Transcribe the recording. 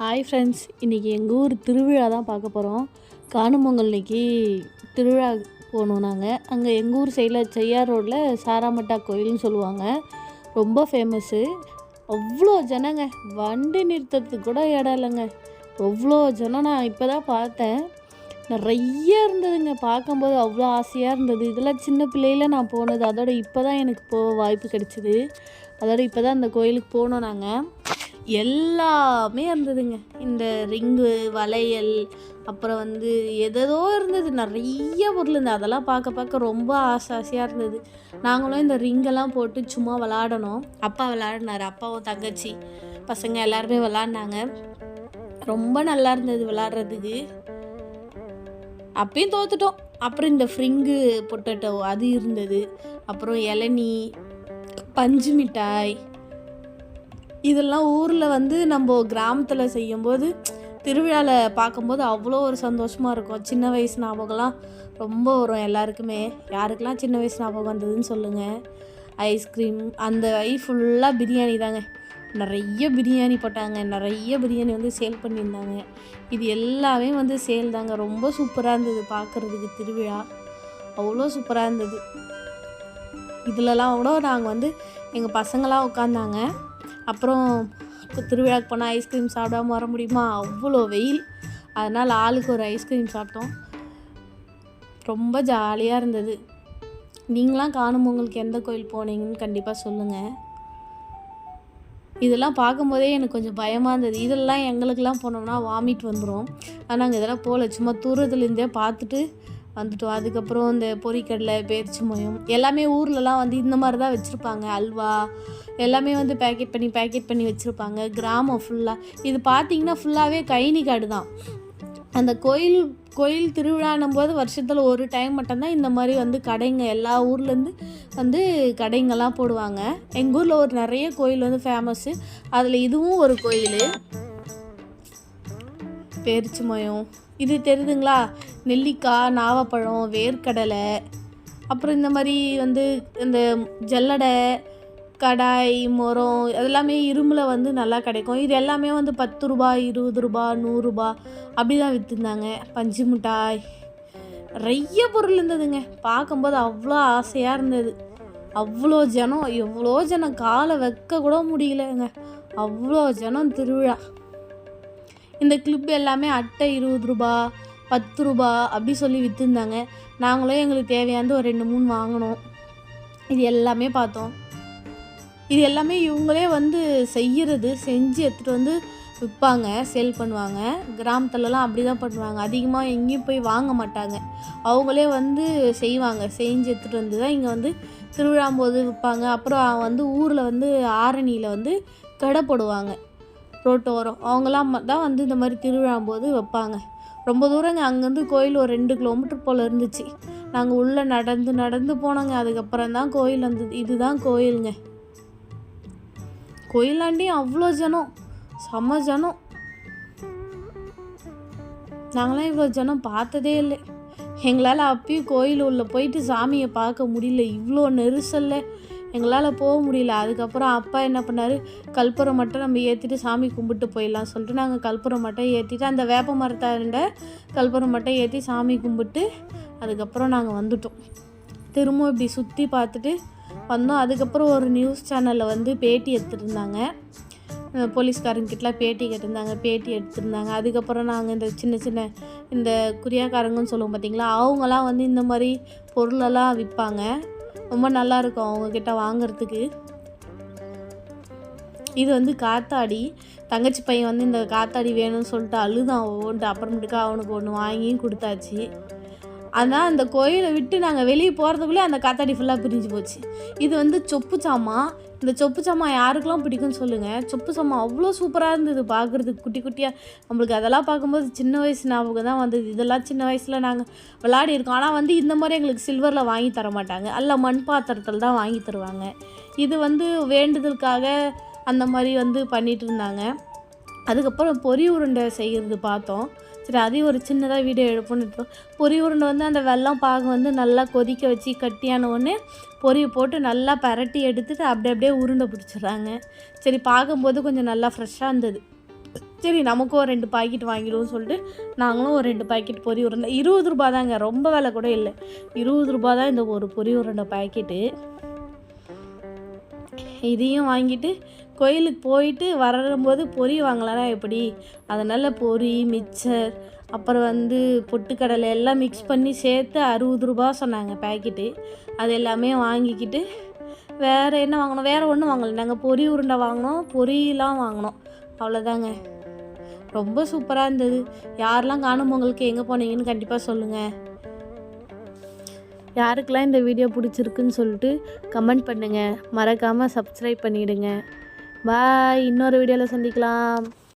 Hi friends, இன்றைக்கி எங்கள் ஊர் திருவிழா தான் பார்க்க போகிறோம். காணும் பொங்கல் அன்றைக்கி திருவிழா போகணும். நாங்கள் அங்கே எங்கள் ஊர் சைடில் செய்யார் ரோட்டில் சாராமட்டா கோயில்னு சொல்லுவாங்க. ரொம்ப ஃபேமஸ்ஸு. அவ்வளோ ஜனங்க, வண்டி நிறுத்தத்துக்கு கூட இடம் இல்லைங்க. அவ்வளோ ஜனம். நான் இப்போ தான் பார்த்தேன், நிறைய இருந்ததுங்க. பார்க்கும்போது அவ்வளோ ஆசையாக இருந்தது. இதெல்லாம் சின்ன பிள்ளையில் நான் போனது. அதோட இப்போ தான் எனக்கு போக வாய்ப்பு கிடச்சிது. அதோட இப்போ தான் அந்த கோயிலுக்கு போனோம். நாங்கள் எல்லாமே இருந்ததுங்க. இந்த ரிங்கு, வளையல், அப்புறம் எதோ இருந்தது. நிறைய பொருள் இருந்தது. அதெல்லாம் பார்க்க ரொம்ப ஆசையாக இருந்தது. நாங்களும் இந்த ரிங்கெல்லாம் போட்டு சும்மா விளாடணும். அப்பா விளாடினார். அப்பாவும் தங்கச்சி பசங்க எல்லாருமே விளாட்னாங்க. ரொம்ப நல்லா இருந்தது விளாட்றதுக்கு. அப்பயும் தோத்துட்டோம். அப்புறம் இந்த ஃப்ரிங்கு பொட்டேட்டோ அது இருந்தது. அப்புறம் இளநீ, பஞ்சு மிட்டாய், இதெல்லாம் ஊரில் நம்ம கிராமத்தில் செய்யும்போது திருவிழாவில் பார்க்கும்போது அவ்வளோ ஒரு சந்தோஷமாக இருக்கும். சின்ன வயசு ஞாபகம்லாம் ரொம்ப வரும் எல்லாருக்குமே. யாருக்கெல்லாம் சின்ன வயசு ஞாபகம் வந்ததுன்னு சொல்லுங்கள். ஐஸ்கிரீம், அந்த ஃபுல்லாக பிரியாணி தாங்க. நிறைய பிரியாணி போட்டாங்க. நிறைய பிரியாணி சேல் பண்ணியிருந்தாங்க. இது எல்லாமே சேல் தாங்க. ரொம்ப சூப்பராக இருந்தது பார்க்குறதுக்கு. திருவிழா அவ்வளோ சூப்பராக இருந்தது. இதிலலாம் கூட நாங்கள் எங்கள் பசங்களாம் உட்காந்தாங்க. அப்புறம் திருவிழாவுக்கு போனால் ஐஸ்கிரீம் சாப்பிடாமல் வர முடியுமா? அவ்வளோ வெயில். அதனால் ஆளுக்கு ஒரு ஐஸ்கிரீம் சாப்பிட்டோம். ரொம்ப ஜாலியாக இருந்தது. நீங்களாம் காணும் பொங்கலுக்கு எந்த கோயில் போனீங்கன்னு கண்டிப்பாக சொல்லுங்கள். இதெல்லாம் பார்க்கும்போதே எனக்கு கொஞ்சம் பயமாக இருந்தது. இதெல்லாம் எங்களுக்கெல்லாம் போனோம்னா வாமிட் வந்துடும். ஆனால் நாங்கள் இதெல்லாம் போகல. சும்மா தூரத்துலேருந்தே பார்த்துட்டு வந்துட்டோம். அதுக்கப்புறம் இந்த பொரிக்கடலை, பேரிச்சி மயம் எல்லாமே ஊர்லலாம் இந்த மாதிரி தான் வச்சுருப்பாங்க. அல்வா எல்லாமே பேக்கெட் பண்ணி வச்சுருப்பாங்க. கிராமம் ஃபுல்லாக இது பார்த்திங்கன்னா ஃபுல்லாகவே கைனி காடு தான். அந்த கோயில் திருவிழான்னும் போது வருஷத்தில் ஒரு டைம் மட்டும்தான் இந்த மாதிரி கடைங்க எல்லா ஊர்லேருந்து கடைங்கெல்லாம் போடுவாங்க. எங்கள் ஊரில் ஒரு நிறைய கோயில் ஃபேமஸ்ஸு. அதில் இதுவும் ஒரு கோயில். பேரிச்சி மயம் இது தெரியுதுங்களா? நெல்லிக்காய், நாவப்பழம், வேர்க்கடலை, அப்புறம் இந்த மாதிரி இந்த ஜல்லடை, கடாய், முறம் அதெல்லாமே இரும்பில் நல்லா கிடைக்கும். இது எல்லாமே 10 ரூபாய், 20 ரூபா, 100 ரூபா அப்படி தான் விற்றுருந்தாங்க. பஞ்சு மிட்டாய், நிறைய பொருள் இருந்ததுங்க. பார்க்கும்போது அவ்வளோ ஆசையாக இருந்தது. அவ்வளோ ஜனம், எவ்வளோ ஜனம், காலை வைக்க கூட முடியலங்க. அவ்வளோ ஜனம். திருவிழா இந்த கிளிப் எல்லாமே அட்டை 20 ரூபா, 10 ரூபா அப்படி சொல்லி விற்றுருந்தாங்க. நாங்களும் எங்களுக்கு தேவையானது ஒரு 2-3 வாங்கினோம். இது எல்லாமே பார்த்தோம். இது எல்லாமே இவங்களே செஞ்சு எடுத்துகிட்டு விற்பாங்க, சேல் பண்ணுவாங்க. கிராமத்துலலாம் அப்படி தான் பண்ணுவாங்க. அதிகமாக எங்கேயும் போய் வாங்க மாட்டாங்க. அவங்களே செய்வாங்க. செஞ்சு எடுத்துகிட்டு தான் இங்கே திருவிழாம்போது விற்பாங்க. அப்புறம் ஊரில் ஆரணியில் கடை போடுவாங்க. ரோட்டோரம் அவங்களாம் தான் இந்த மாதிரி திருவிழாம்போது வைப்பாங்க. ரொம்ப தூரங்க. அங்கேருந்து கோயில் ஒரு 2 கிலோமீட்டர் போல் இருந்துச்சு. நாங்கள் உள்ளே நடந்து போனோங்க. அதுக்கப்புறம் தான் கோயில் வந்தது. இதுதான் கோயிலுங்க. கோயிலாண்டியும் அவ்வளோ ஜனம், செம ஜனம். நாங்களாம் இவ்வளோ ஜனம் பார்த்ததே இல்லை. எங்களால் அப்பயும் கோயில் உள்ளே போயிட்டு சாமியை பார்க்க முடியல. இவ்வளோ நெரிசலில் எங்களால் போக முடியல. அதுக்கப்புறம் அப்பா என்ன பண்ணார், கற்பூரம் மட்டும் நம்ம ஏற்றிட்டு சாமி கும்பிட்டு போயிடலாம் சொல்லிட்டு நாங்கள் கற்பூரம் மட்டும் ஏற்றிட்டு அந்த வேப்ப மரத்தாண்ட கற்பூரம் மட்டும் ஏற்றி சாமி கும்பிட்டு அதுக்கப்புறம் நாங்கள் வந்துட்டோம். திரும்ப இப்படி சுற்றி பார்த்துட்டு வந்தோம். அதுக்கப்புறம் ஒரு நியூஸ் சேனலில் பேட்டி எடுத்துருந்தாங்க. போலீஸ்காரங்கிட்டலாம் பேட்டி எடுத்திருந்தாங்க. அதுக்கப்புறம் நாங்கள் இந்த சின்ன இந்த குறியாக்காரங்கன்னு சொல்லுவோம் பார்த்தீங்களா, அவங்களாம் இந்த மாதிரி பொருளெல்லாம் விற்பாங்க. ரொம்ப நல்லாயிருக்கும் அவங்கக்கிட்ட வாங்கிறதுக்கு. இது காத்தாடி. தங்கச்சி பையன் இந்த காத்தாடி வேணும்னு சொல்லிட்டு அழுதான் ஓன்ட்டு. அப்புறமேட்டுக்கா அவனுக்கு ஒன்று வாங்கியும் கொடுத்தாச்சு. ஆனால் அந்த கோயிலை விட்டு நாங்கள் வெளியே போகிறதுக்குள்ளே அந்த காத்தாடி ஃபுல்லாக பிரிஞ்சு போச்சு. இது சொப்பு சாமான். இந்த சொப்பு சாமான் யாருக்கெல்லாம் பிடிக்கும்னு சொல்லுங்கள். சொப்பு சாமான் அவ்வளோ சூப்பராக இருந்தது பார்க்குறதுக்கு. குட்டி குட்டியாக நம்மளுக்கு அதெல்லாம் பார்க்கும்போது சின்ன வயசு ஞாபகம் தான் வந்தது. இதெல்லாம் சின்ன வயசில் நாங்கள் விளையாடி இருக்கோம். ஆனால் இந்த மாதிரி எங்களுக்கு சில்வரில் வாங்கி தர மாட்டாங்க. அல்ல மண் பாத்திரத்தில் தான் வாங்கி தருவாங்க. இது வேண்டுதலுக்காக அந்த மாதிரி பண்ணிகிட்டு இருந்தாங்க. அதுக்கப்புறம் பொரி உருண்டை செய்கிறது பார்த்தோம். சரி, அதையும் ஒரு சின்னதாக வீடியோ எடுப்போன்னு. பொரி உருண்டை அந்த வெல்லம் பாகு நல்லா கொதிக்க வச்சு கட்டியான ஒன்று பொரியை போட்டு நல்லா பரட்டி எடுத்துட்டு அப்படியே உருண்டை பிடிச்சிடுறாங்க. சரி, பார்க்கும்போது கொஞ்சம் நல்லா ஃப்ரெஷ்ஷாக இருந்தது. சரி நமக்கும் ஒரு 2 பாக்கெட் வாங்கிடுவோம்னு சொல்லிட்டு நாங்களும் ஒரு 2 பாக்கெட் பொரி உருண்டை 20 ரூபா தாங்க, ரொம்ப விலை கூட இல்லை, 20 ரூபா தான் இந்த ஒரு பொரி உருண்டை பாக்கெட்டு. இதையும் வாங்கிட்டு கோயிலுக்கு போயிட்டு வரும்போது பொரி வாங்கலாம்னா எப்படி, அதனால் பொரி மிக்சர் அப்புறம் வந்து பொட்டுக்கடலை எல்லாம் மிக்ஸ் பண்ணி சேர்த்து 60 ரூபா சொன்னாங்க பேக்கெட்டு. அது எல்லாமே வாங்கிக்கிட்டு வேறு என்ன வாங்கினோம், வேறு ஒன்றும் வாங்கலை, நாங்கள் பொரி உருண்டை வாங்கினோம், பொரியெலாம் வாங்கினோம், அவ்வளோதாங்க. ரொம்ப சூப்பராக இருந்தது. யாரெல்லாம் காணும் பொங்கலுக்கு எங்கே போனீங்கன்னு கண்டிப்பாக சொல்லுங்கள். யாருக்கெல்லாம் இந்த வீடியோ பிடிச்சிருக்குன்னு சொல்லிட்டு கமெண்ட் பண்ணுங்கள். மறக்காமல் சப்ஸ்கிரைப் பண்ணிவிடுங்க. பாய், இன்னொரு வீடியோவில் சந்திக்கலாம்.